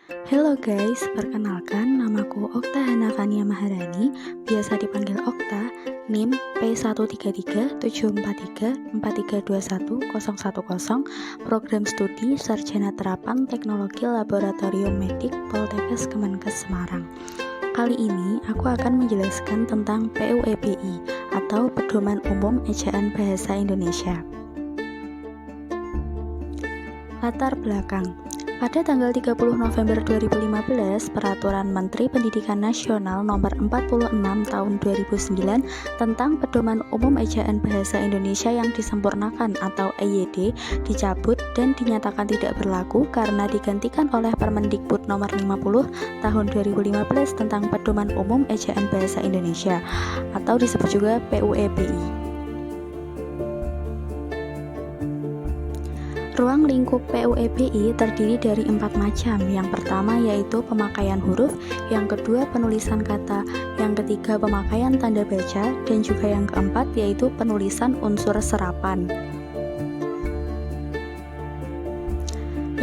Halo guys, perkenalkan namaku Okta Hanafania Maharani, biasa dipanggil Okta, NIM P1337434321010, Program Studi Sarjana Terapan Teknologi Laboratorium Medik Poltekkes Kemenkes Semarang. Kali ini aku akan menjelaskan tentang PUEBI atau Pedoman Umum Ejaan Bahasa Indonesia. Latar belakang. Pada tanggal 30 November 2015, Peraturan Menteri Pendidikan Nasional Nomor 46 Tahun 2009 tentang Pedoman Umum Ejaan Bahasa Indonesia yang disempurnakan atau EYD dicabut dan dinyatakan tidak berlaku karena digantikan oleh Permendikbud Nomor 50 Tahun 2015 tentang Pedoman Umum Ejaan Bahasa Indonesia atau disebut juga PUEBI. Ruang lingkup PUEBI terdiri dari 4 macam. Yang pertama yaitu pemakaian huruf, yang kedua penulisan kata, yang ketiga pemakaian tanda baca, dan juga yang keempat yaitu penulisan unsur serapan.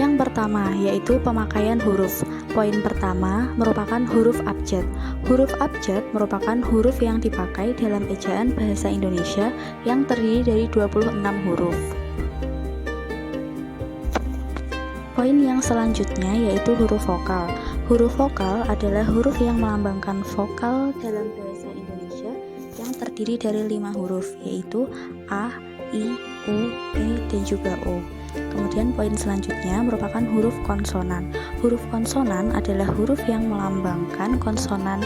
Yang pertama yaitu pemakaian huruf. Poin pertama merupakan huruf abjad. Huruf abjad merupakan huruf yang dipakai dalam ejaan bahasa Indonesia yang terdiri dari 26 huruf. Poin yang selanjutnya yaitu huruf vokal. Huruf vokal adalah huruf yang melambangkan vokal dalam bahasa Indonesia yang terdiri dari 5 huruf, yaitu A, I, U, E, dan juga O. Kemudian poin selanjutnya merupakan huruf konsonan. Huruf konsonan adalah huruf yang melambangkan konsonan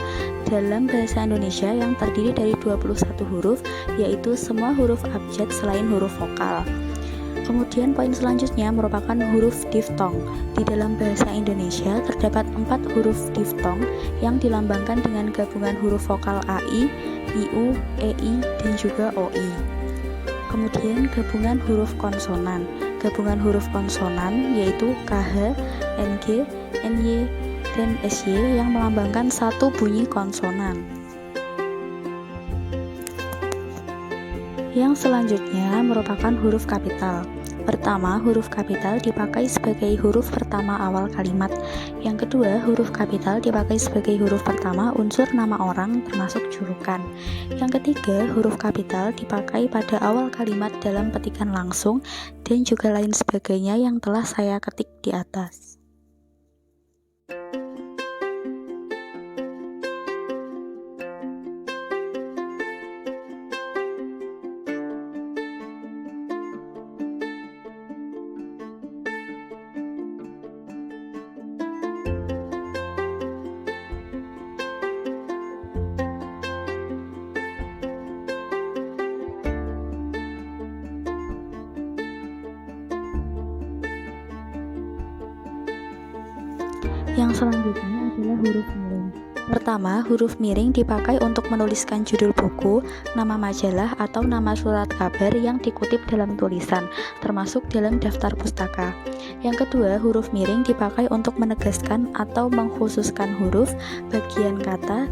dalam bahasa Indonesia yang terdiri dari 21 huruf, yaitu semua huruf abjad selain huruf vokal. Kemudian poin selanjutnya merupakan huruf diftong. Di dalam bahasa Indonesia terdapat 4 huruf diftong yang dilambangkan dengan gabungan huruf vokal AI, IU, EI, dan juga OI. Kemudian gabungan huruf konsonan. Gabungan huruf konsonan yaitu KH, NG, NY, dan SY yang melambangkan satu bunyi konsonan. Yang selanjutnya merupakan huruf kapital. Pertama, huruf kapital dipakai sebagai huruf pertama awal kalimat. Yang kedua, huruf kapital dipakai sebagai huruf pertama unsur nama orang termasuk julukan. Yang ketiga, huruf kapital dipakai pada awal kalimat dalam petikan langsung dan juga lain sebagainya yang telah saya ketik di atas. Yang selanjutnya adalah huruf miring. Pertama, huruf miring dipakai untuk menuliskan judul buku, nama majalah, atau nama surat kabar yang dikutip dalam tulisan, termasuk dalam daftar pustaka. Yang kedua, huruf miring dipakai untuk menegaskan atau mengkhususkan huruf, bagian kata,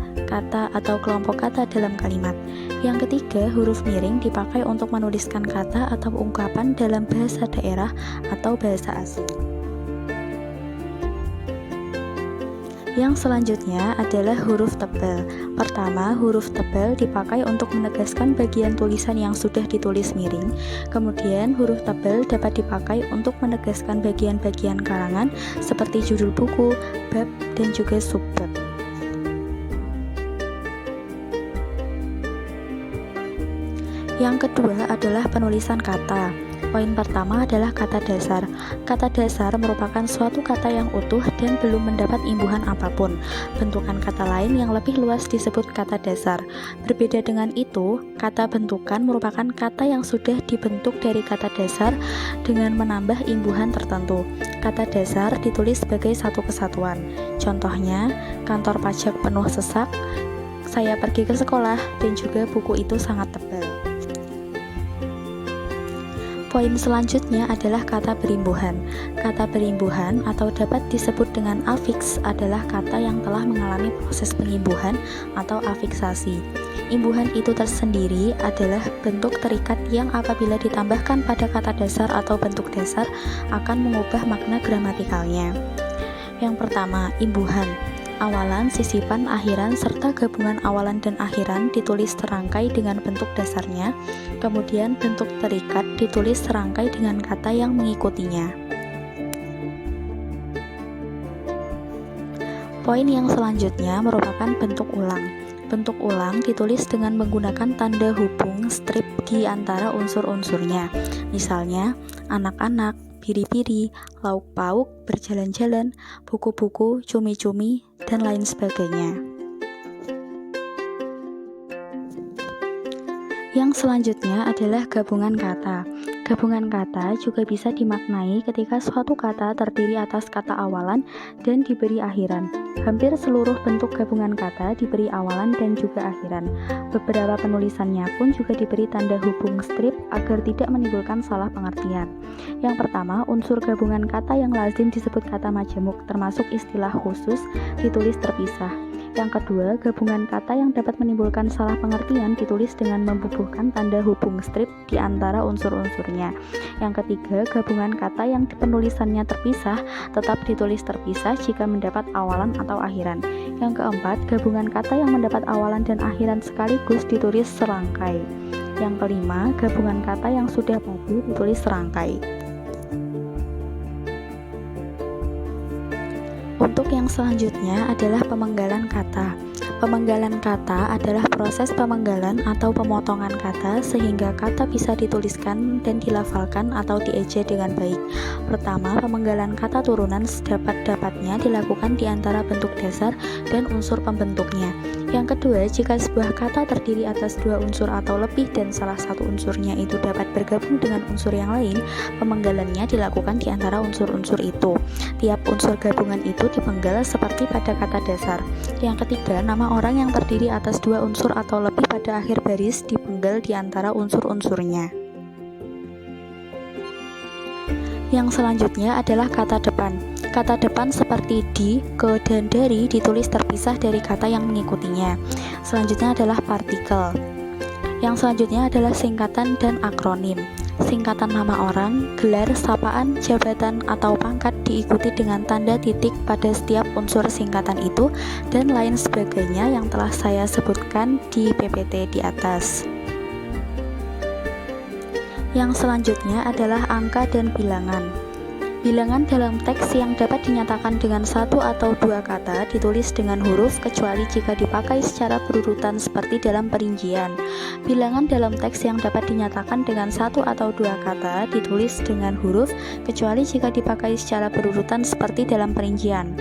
atau kelompok kata dalam kalimat. Yang ketiga, huruf miring dipakai untuk menuliskan kata atau ungkapan dalam bahasa daerah atau bahasa asing. Yang selanjutnya adalah huruf tebal. Pertama, huruf tebal dipakai untuk menegaskan bagian tulisan yang sudah ditulis miring. Kemudian, huruf tebal dapat dipakai untuk menegaskan bagian-bagian karangan seperti judul buku, bab, dan juga subbab. Yang kedua adalah penulisan kata. Poin pertama adalah kata dasar. Kata dasar merupakan suatu kata yang utuh dan belum mendapat imbuhan apapun. Bentukan kata lain yang lebih luas disebut kata dasar. Berbeda dengan itu, kata bentukan merupakan kata yang sudah dibentuk dari kata dasar dengan menambah imbuhan tertentu. Kata dasar ditulis sebagai satu kesatuan. Contohnya, kantor pajak penuh sesak, saya pergi ke sekolah, dan juga buku itu sangat tebal. Poin selanjutnya adalah kata berimbuhan. Kata berimbuhan atau dapat disebut dengan afiks adalah kata yang telah mengalami proses pengimbuhan atau afiksasi. Imbuhan itu tersendiri adalah bentuk terikat yang apabila ditambahkan pada kata dasar atau bentuk dasar akan mengubah makna gramatikalnya. Yang pertama, imbuhan. Awalan, sisipan, akhiran, serta gabungan awalan dan akhiran ditulis serangkai dengan bentuk dasarnya, kemudian bentuk terikat ditulis serangkai dengan kata yang mengikutinya. Poin yang selanjutnya merupakan bentuk ulang. Bentuk ulang ditulis dengan menggunakan tanda hubung strip di antara unsur-unsurnya. Misalnya, anak-anak, biri-biri, lauk pauk, berjalan-jalan, buku-buku, cumi-cumi, dan lain sebagainya. Yang selanjutnya adalah gabungan kata. Gabungan kata juga bisa dimaknai ketika suatu kata terdiri atas kata awalan dan diberi akhiran. Hampir seluruh bentuk gabungan kata diberi awalan dan juga akhiran. Beberapa penulisannya pun juga diberi tanda hubung strip agar tidak menimbulkan salah pengertian. Yang pertama, unsur gabungan kata yang lazim disebut kata majemuk, termasuk istilah khusus, ditulis terpisah. Yang kedua, gabungan kata yang dapat menimbulkan salah pengertian ditulis dengan membubuhkan tanda hubung strip di antara unsur-unsurnya. Yang ketiga, gabungan kata yang penulisannya terpisah tetap ditulis terpisah jika mendapat awalan atau akhiran. Yang keempat, gabungan kata yang mendapat awalan dan akhiran sekaligus ditulis serangkai. Yang kelima, gabungan kata yang sudah padu ditulis serangkai. Untuk yang selanjutnya adalah pemenggalan kata. Pemenggalan kata adalah proses pemenggalan atau pemotongan kata sehingga kata bisa dituliskan dan dilafalkan atau dieja dengan baik. Pertama, pemenggalan kata turunan sedapat-dapatnya dilakukan di antara bentuk dasar dan unsur pembentuknya. Yang kedua, jika sebuah kata terdiri atas dua unsur atau lebih dan salah satu unsurnya itu dapat bergabung dengan unsur yang lain, pemenggalannya dilakukan di antara unsur-unsur itu. Tiap unsur gabungan itu dipenggal seperti pada kata dasar. Yang ketiga, nama orang yang terdiri atas dua unsur atau lebih pada akhir baris dipenggal di antara unsur-unsurnya. Yang selanjutnya adalah kata depan. Kata depan seperti di, ke, dan dari ditulis terpisah dari kata yang mengikutinya. Selanjutnya adalah partikel. Yang selanjutnya adalah singkatan dan akronim. Singkatan nama orang, gelar, sapaan, jabatan, atau pangkat diikuti dengan tanda titik pada setiap unsur singkatan itu dan lain sebagainya yang telah saya sebutkan di PPT di atas. Yang selanjutnya adalah angka dan bilangan. Bilangan dalam teks yang dapat dinyatakan dengan satu atau dua kata ditulis dengan huruf kecuali jika dipakai secara berurutan seperti dalam perincian. Bilangan dalam teks yang dapat dinyatakan dengan satu atau dua kata ditulis dengan huruf kecuali jika dipakai secara berurutan seperti dalam perincian.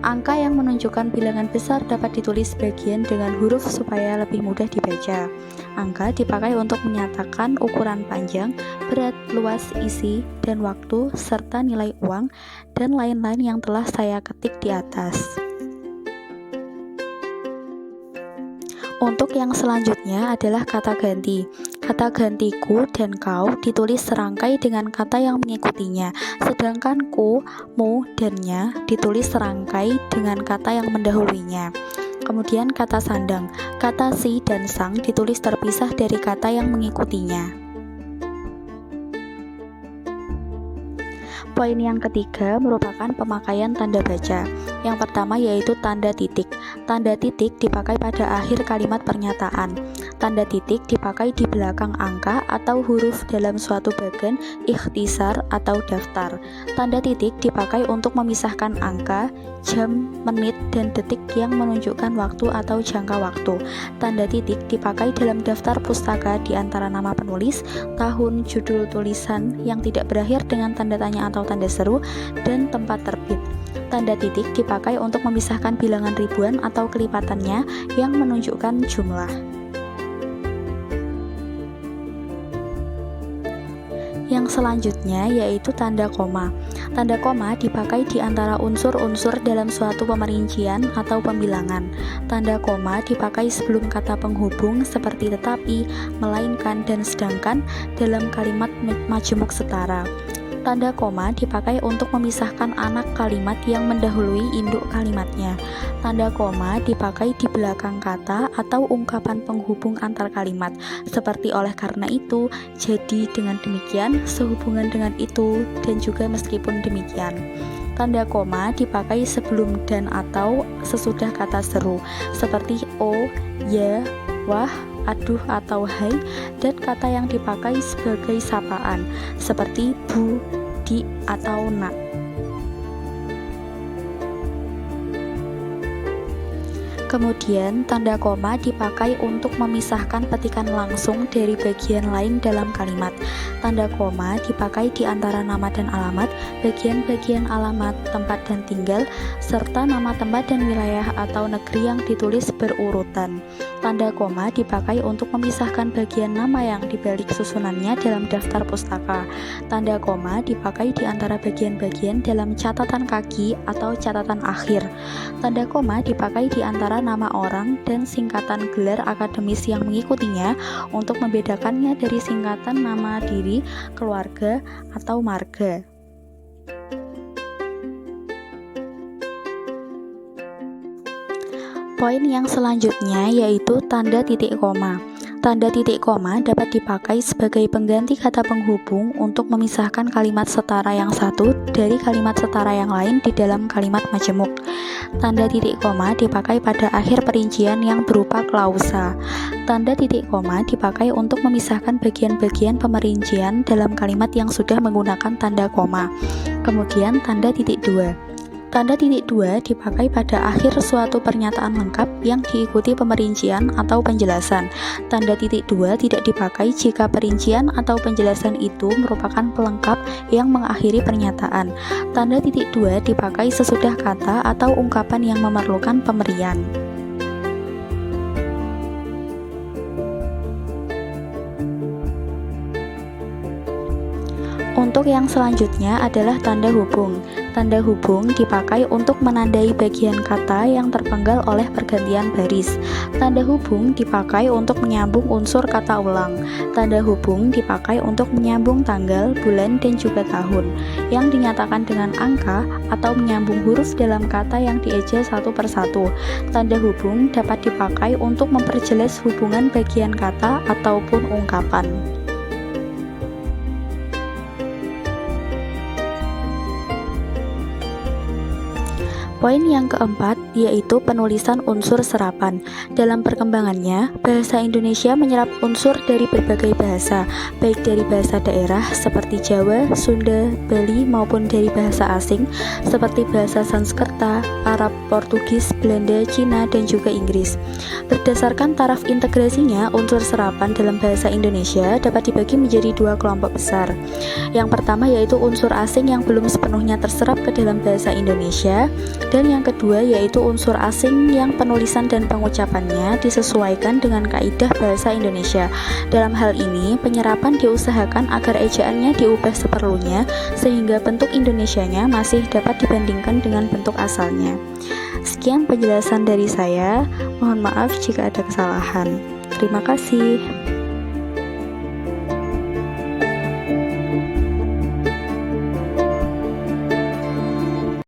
Angka yang menunjukkan bilangan besar dapat ditulis bagian dengan huruf supaya lebih mudah dibaca. Angka dipakai untuk menyatakan ukuran panjang, berat, luas, isi, dan waktu, serta nilai uang, dan lain-lain yang telah saya ketik di atas. Untuk yang selanjutnya adalah kata ganti. Kata gantiku dan kau ditulis serangkai dengan kata yang mengikutinya, sedangkan ku, mu, dan nya ditulis serangkai dengan kata yang mendahuluinya. Kemudian kata sandang, kata si dan sang ditulis terpisah dari kata yang mengikutinya. Poin yang ketiga merupakan pemakaian tanda baca. Yang pertama yaitu tanda titik. Tanda titik dipakai pada akhir kalimat pernyataan. Tanda titik dipakai di belakang angka atau huruf dalam suatu bagan, ikhtisar atau daftar. Tanda titik dipakai untuk memisahkan angka, jam, menit, dan detik yang menunjukkan waktu atau jangka waktu. Tanda titik dipakai dalam daftar pustaka di antara nama penulis, tahun, judul tulisan yang tidak berakhir dengan tanda tanya atau tanda seru, dan tempat terbit. Tanda titik dipakai untuk memisahkan bilangan ribuan atau kelipatannya yang menunjukkan jumlah. Yang selanjutnya yaitu tanda koma. Tanda koma dipakai di antara unsur-unsur dalam suatu pemerincian atau pembilangan. Tanda koma dipakai sebelum kata penghubung seperti tetapi, melainkan, dan sedangkan dalam kalimat majemuk setara. Tanda koma dipakai untuk memisahkan anak kalimat yang mendahului induk kalimatnya. Tanda koma dipakai di belakang kata atau ungkapan penghubung antar kalimat, seperti oleh karena itu, jadi dengan demikian, sehubungan dengan itu, dan juga meskipun demikian. Tanda koma dipakai sebelum dan atau sesudah kata seru, seperti o, ya, wah, aduh atau hai, dan kata yang dipakai sebagai sapaan, seperti bu, di, atau nak. Kemudian, tanda koma dipakai untuk memisahkan petikan langsung dari bagian lain dalam kalimat. Tanda koma dipakai di antara nama dan alamat, bagian-bagian alamat, tempat dan tinggal, serta nama tempat dan wilayah atau negeri yang ditulis berurutan. Tanda koma dipakai untuk memisahkan bagian nama yang dibalik susunannya dalam daftar pustaka. Tanda koma dipakai di antara bagian-bagian dalam catatan kaki atau catatan akhir. Tanda koma dipakai di antara nama orang dan singkatan gelar akademis yang mengikutinya untuk membedakannya dari singkatan nama diri, keluarga, atau marga. Poin yang selanjutnya yaitu tanda titik koma. Tanda titik koma dapat dipakai sebagai pengganti kata penghubung untuk memisahkan kalimat setara yang satu dari kalimat setara yang lain di dalam kalimat majemuk. Tanda titik koma dipakai pada akhir perincian yang berupa klausa. Tanda titik koma dipakai untuk memisahkan bagian-bagian pemerincian dalam kalimat yang sudah menggunakan tanda koma. Kemudian tanda titik dua. Tanda titik dua dipakai pada akhir suatu pernyataan lengkap yang diikuti pemerincian atau penjelasan. Tanda titik dua tidak dipakai jika perincian atau penjelasan itu merupakan pelengkap yang mengakhiri pernyataan. Tanda titik dua dipakai sesudah kata atau ungkapan yang memerlukan pemberian. Untuk yang selanjutnya adalah tanda hubung. Tanda hubung dipakai untuk menandai bagian kata yang terpenggal oleh pergantian baris. Tanda hubung dipakai untuk menyambung unsur kata ulang. Tanda hubung dipakai untuk menyambung tanggal, bulan, dan juga tahun yang dinyatakan dengan angka atau menyambung huruf dalam kata yang dieja satu persatu. Tanda hubung dapat dipakai untuk memperjelas hubungan bagian kata ataupun ungkapan. Poin yang keempat yaitu penulisan unsur serapan. Dalam perkembangannya, bahasa Indonesia menyerap unsur dari berbagai bahasa, baik dari bahasa daerah seperti Jawa, Sunda, Bali maupun dari bahasa asing seperti bahasa Sanskerta, Arab, Portugis, Belanda, Cina, dan juga Inggris. Berdasarkan taraf integrasinya, unsur serapan dalam bahasa Indonesia dapat dibagi menjadi dua kelompok besar. Yang pertama yaitu unsur asing yang belum sepenuhnya terserap ke dalam bahasa Indonesia, dan yang kedua yaitu unsur asing yang penulisan dan pengucapannya disesuaikan dengan kaidah bahasa Indonesia. Dalam hal ini, penyerapan diusahakan agar ejaannya diubah seperlunya sehingga bentuk Indonesianya masih dapat dibandingkan dengan bentuk asalnya. Sekian penjelasan dari saya. Mohon maaf jika ada kesalahan. Terima kasih.